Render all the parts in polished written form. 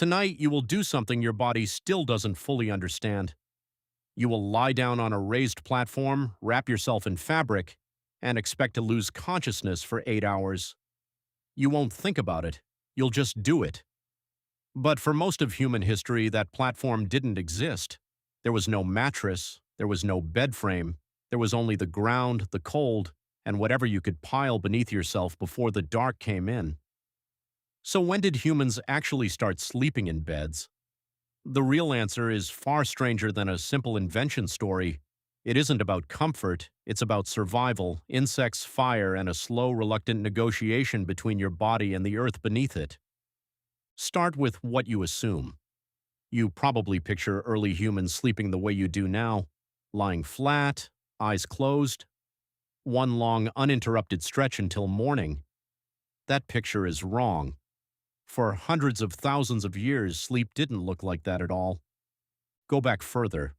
Tonight, you will do something your body still doesn't fully understand. You will lie down on a raised platform, wrap yourself in fabric, and expect to lose consciousness for 8 hours. You won't think about it. You'll just do it. But for most of human history, that platform didn't exist. There was no mattress, there was no bed frame, there was only the ground, the cold, and whatever you could pile beneath yourself before the dark came in. So when did humans actually start sleeping in beds? The real answer is far stranger than a simple invention story. It isn't about comfort, it's about survival, insects, fire, and a slow, reluctant negotiation between your body and the earth beneath it. Start with what you assume. You probably picture early humans sleeping the way you do now, lying flat, eyes closed, one long, uninterrupted stretch until morning. That picture is wrong. For hundreds of thousands of years, sleep didn't look like that at all. Go back further.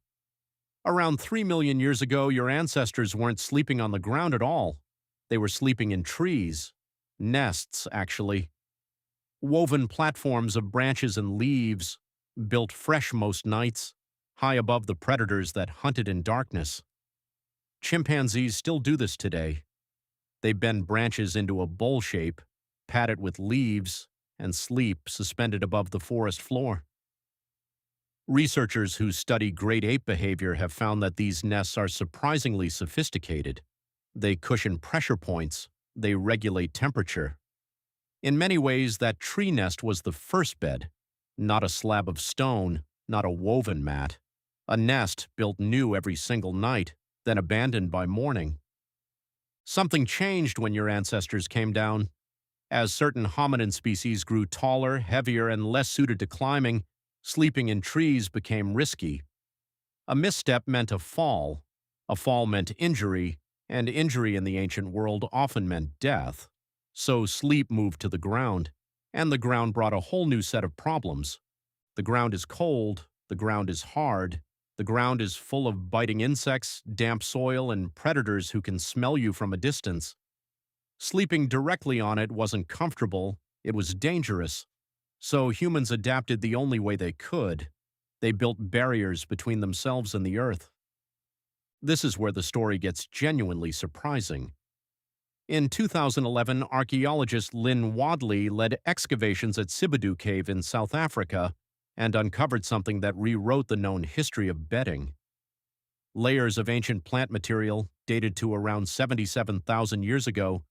Around 3 million years ago, your ancestors weren't sleeping on the ground at all. They were sleeping in trees. Nests, actually. Woven platforms of branches and leaves, built fresh most nights, high above the predators that hunted in darkness. Chimpanzees still do this today. They bend branches into a bowl shape, pad it with leaves, and sleep suspended above the forest floor. Researchers who study great ape behavior have found that these nests are surprisingly sophisticated. They cushion pressure points, they regulate temperature. In many ways, that tree nest was the first bed, not a slab of stone, not a woven mat. A nest built new every single night, then abandoned by morning. Something changed when your ancestors came down. As certain hominin species grew taller, heavier, and less suited to climbing, sleeping in trees became risky. A misstep meant a fall meant injury, and injury in the ancient world often meant death. So sleep moved to the ground, and the ground brought a whole new set of problems. The ground is cold, the ground is hard, the ground is full of biting insects, damp soil, and predators who can smell you from a distance. Sleeping directly on it wasn't comfortable, it was dangerous. So humans adapted the only way they could. They built barriers between themselves and the earth. This is where the story gets genuinely surprising. In 2011, archaeologist Lynn Wadley led excavations at Sibadu Cave in South Africa and uncovered something that rewrote the known history of bedding. Layers of ancient plant material, dated to around 77,000 years ago,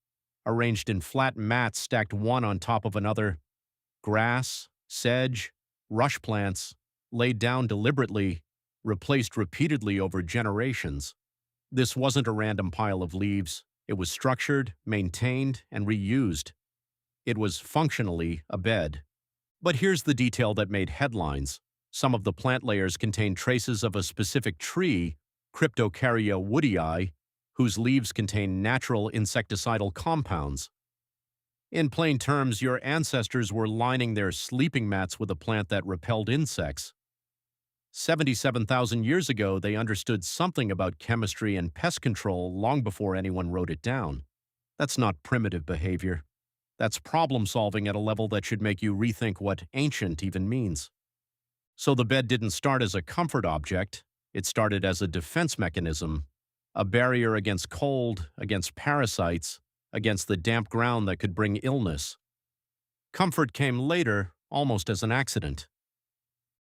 arranged in flat mats stacked one on top of another. Grass, sedge, rush plants, laid down deliberately, replaced repeatedly over generations. This wasn't a random pile of leaves. It was structured, maintained, and reused. It was functionally a bed. But here's the detail that made headlines. Some of the plant layers contained traces of a specific tree, Cryptocarya woodii, whose leaves contain natural insecticidal compounds. In plain terms, your ancestors were lining their sleeping mats with a plant that repelled insects. 77,000 years ago, they understood something about chemistry and pest control long before anyone wrote it down. That's not primitive behavior. That's problem solving at a level that should make you rethink what ancient even means. So the bed didn't start as a comfort object. It started as a defense mechanism, a barrier against cold, against parasites, against the damp ground that could bring illness. Comfort came later, almost as an accident.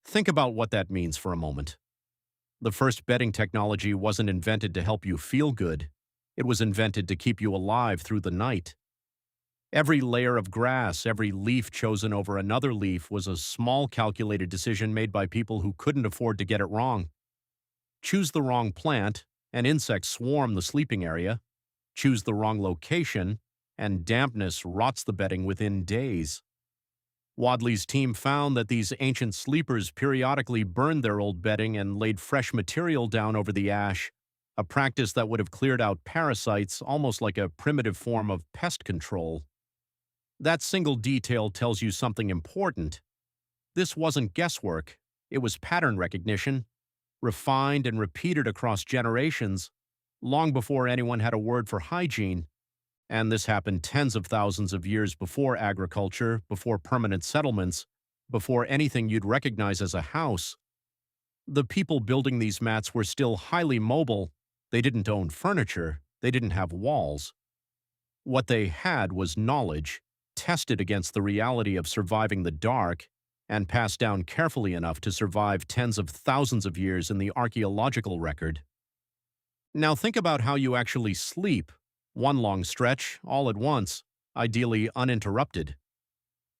Think about what that means for a moment. The first bedding technology wasn't invented to help you feel good. It was invented to keep you alive through the night. Every layer of grass, every leaf chosen over another leaf was a small calculated decision made by people who couldn't afford to get it wrong. Choose the wrong plant, and insects swarm the sleeping area. Choose the wrong location, and dampness rots the bedding within days. Wadley's team found that these ancient sleepers periodically burned their old bedding and laid fresh material down over the ash, a practice that would have cleared out parasites almost like a primitive form of pest control. That single detail tells you something important. This wasn't guesswork, it was pattern recognition, refined and repeated across generations, long before anyone had a word for hygiene. And this happened tens of thousands of years before agriculture, before permanent settlements, before anything you'd recognize as a house. The people building these mats were still highly mobile. They didn't own furniture. They didn't have walls. What they had was knowledge, tested against the reality of surviving the dark, and passed down carefully enough to survive tens of thousands of years in the archaeological record. Now think about how you actually sleep, one long stretch, all at once, ideally uninterrupted.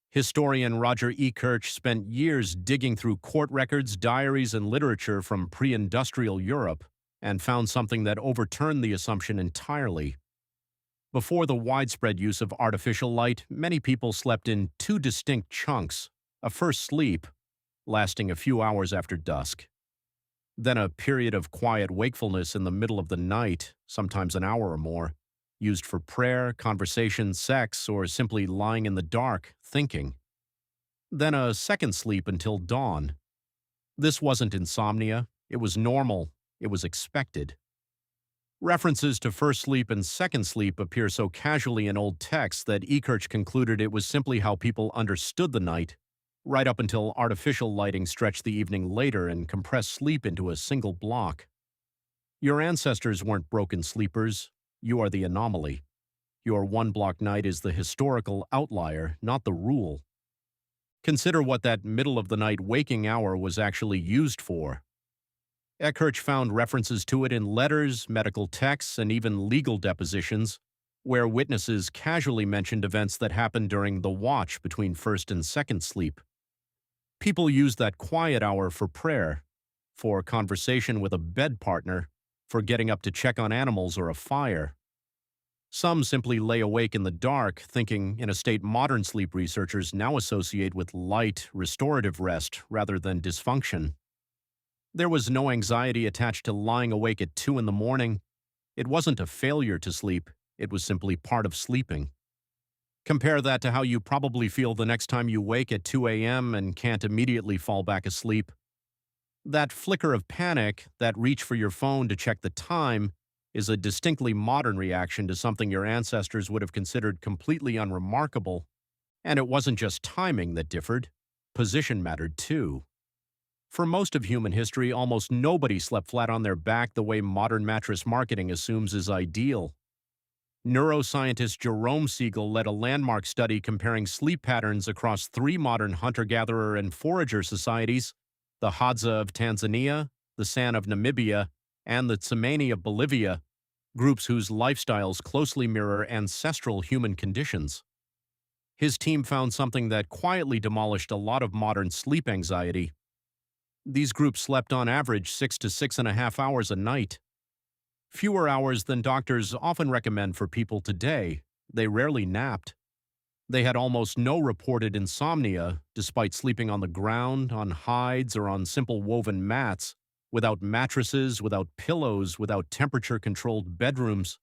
Historian Roger E. Kirch spent years digging through court records, diaries, and literature from pre-industrial Europe and found something that overturned the assumption entirely. Before the widespread use of artificial light, many people slept in two distinct chunks, a first sleep, lasting a few hours after dusk, then a period of quiet wakefulness in the middle of the night, sometimes an hour or more, used for prayer, conversation, sex, or simply lying in the dark, thinking. Then a second sleep until dawn. This wasn't insomnia. It was normal. It was expected. References to first sleep and second sleep appear so casually in old texts that Ekirch concluded it was simply how people understood the night, right up until artificial lighting stretched the evening later and compressed sleep into a single block. Your ancestors weren't broken sleepers. You are the anomaly. Your one-block night is the historical outlier, not the rule. Consider what that middle-of-the-night waking hour was actually used for. Ekirch found references to it in letters, medical texts, and even legal depositions, where witnesses casually mentioned events that happened during the watch between first and second sleep. People used that quiet hour for prayer, for conversation with a bed partner, for getting up to check on animals or a fire. Some simply lay awake in the dark, thinking in a state modern sleep researchers now associate with light, restorative rest rather than dysfunction. There was no anxiety attached to lying awake at 2 in the morning. It wasn't a failure to sleep, it was simply part of sleeping. Compare that to how you probably feel the next time you wake at 2 a.m. and can't immediately fall back asleep. That flicker of panic, that reach for your phone to check the time, is a distinctly modern reaction to something your ancestors would have considered completely unremarkable. And it wasn't just timing that differed. Position mattered too. For most of human history, almost nobody slept flat on their back the way modern mattress marketing assumes is ideal. Neuroscientist Jerome Siegel led a landmark study comparing sleep patterns across 3 modern hunter-gatherer and forager societies, the Hadza of Tanzania, the San of Namibia, and the Tsimane of Bolivia, groups whose lifestyles closely mirror ancestral human conditions. His team found something that quietly demolished a lot of modern sleep anxiety. These groups slept on average 6 to 6.5 hours a night. Fewer hours than doctors often recommend for people today. They rarely napped. They had almost no reported insomnia, despite sleeping on the ground, on hides, or on simple woven mats, without mattresses, without pillows, without temperature-controlled bedrooms.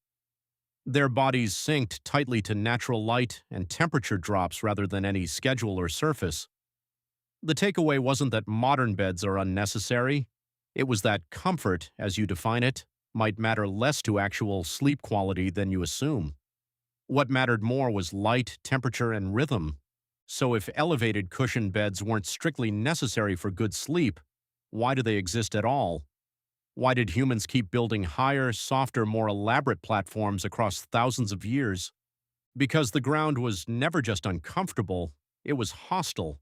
Their bodies synced tightly to natural light and temperature drops rather than any schedule or surface. The takeaway wasn't that modern beds are unnecessary. It was that comfort, as you define it, might matter less to actual sleep quality than you assume. What mattered more was light, temperature, and rhythm. So if elevated cushioned beds weren't strictly necessary for good sleep, why do they exist at all? Why did humans keep building higher, softer, more elaborate platforms across thousands of years? Because the ground was never just uncomfortable, it was hostile.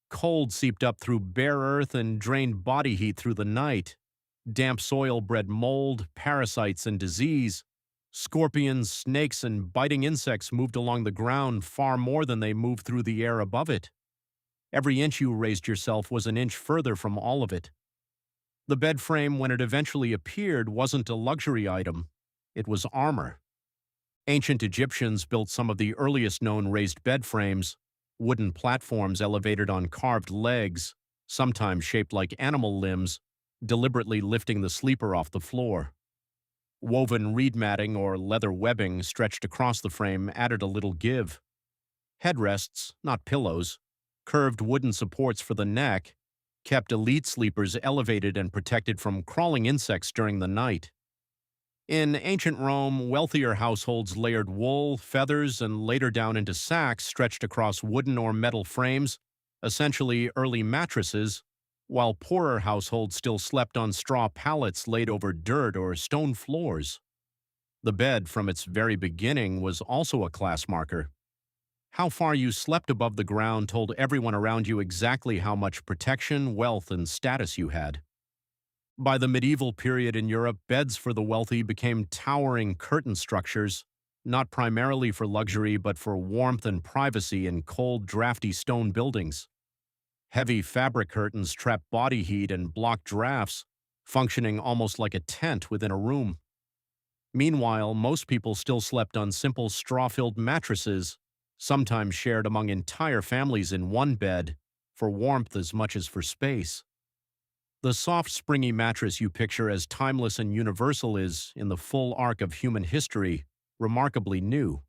Cold seeped up through bare earth and drained body heat through the night. Damp soil bred mold, parasites, and disease. Scorpions, snakes, and biting insects moved along the ground far more than they moved through the air above it. Every inch you raised yourself was an inch further from all of it. The bed frame, when it eventually appeared, wasn't a luxury item. It was armor. Ancient Egyptians built some of the earliest known raised bed frames, wooden platforms elevated on carved legs, sometimes shaped like animal limbs, deliberately lifting the sleeper off the floor. Woven reed matting or leather webbing stretched across the frame added a little give. Headrests, not pillows, curved wooden supports for the neck, kept elite sleepers elevated and protected from crawling insects during the night. In ancient Rome, wealthier households layered wool, feathers, and later down into sacks stretched across wooden or metal frames essentially early mattresses, while poorer households still slept on straw pallets laid over dirt or stone floors. The bed, from its very beginning, was also a class marker. How far you slept above the ground told everyone around you exactly how much protection, wealth, and status you had. By the medieval period in Europe, beds for the wealthy became towering curtain structures, not primarily for luxury but for warmth and privacy in cold, drafty stone buildings. Heavy fabric curtains trapped body heat and blocked drafts, functioning almost like a tent within a room. Meanwhile, most people still slept on simple straw-filled mattresses, sometimes shared among entire families in one bed, for warmth as much as for space. The soft, springy mattress you picture as timeless and universal is, in the full arc of human history, remarkably new.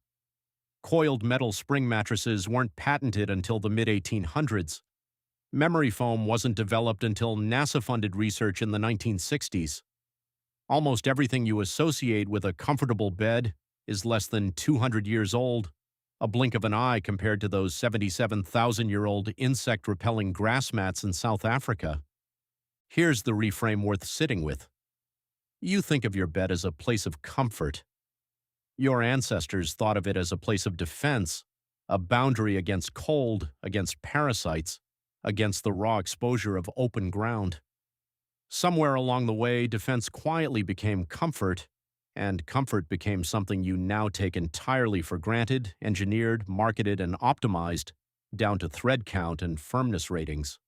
Coiled metal spring mattresses weren't patented until the mid-1800s. Memory foam wasn't developed until NASA-funded research in the 1960s. Almost everything you associate with a comfortable bed is less than 200 years old, a blink of an eye compared to those 77,000-year-old insect-repelling grass mats in South Africa. Here's the reframe worth sitting with. You think of your bed as a place of comfort. Your ancestors thought of it as a place of defense, a boundary against cold, against parasites, against the raw exposure of open ground. Somewhere along the way, defense quietly became comfort, and comfort became something you now take entirely for granted, engineered, marketed, and optimized, down to thread count and firmness ratings.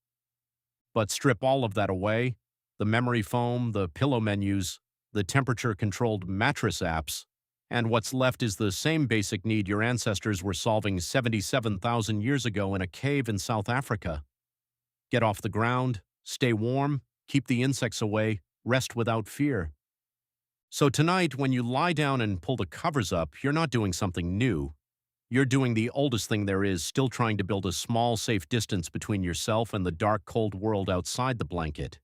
But strip all of that away, the memory foam, the pillow menus, the temperature-controlled mattress apps, and what's left is the same basic need your ancestors were solving 77,000 years ago in a cave in South Africa. Get off the ground, stay warm, keep the insects away, rest without fear. So tonight, when you lie down and pull the covers up, you're not doing something new. You're doing the oldest thing there is, still trying to build a small, safe distance between yourself and the dark, cold world outside the blanket.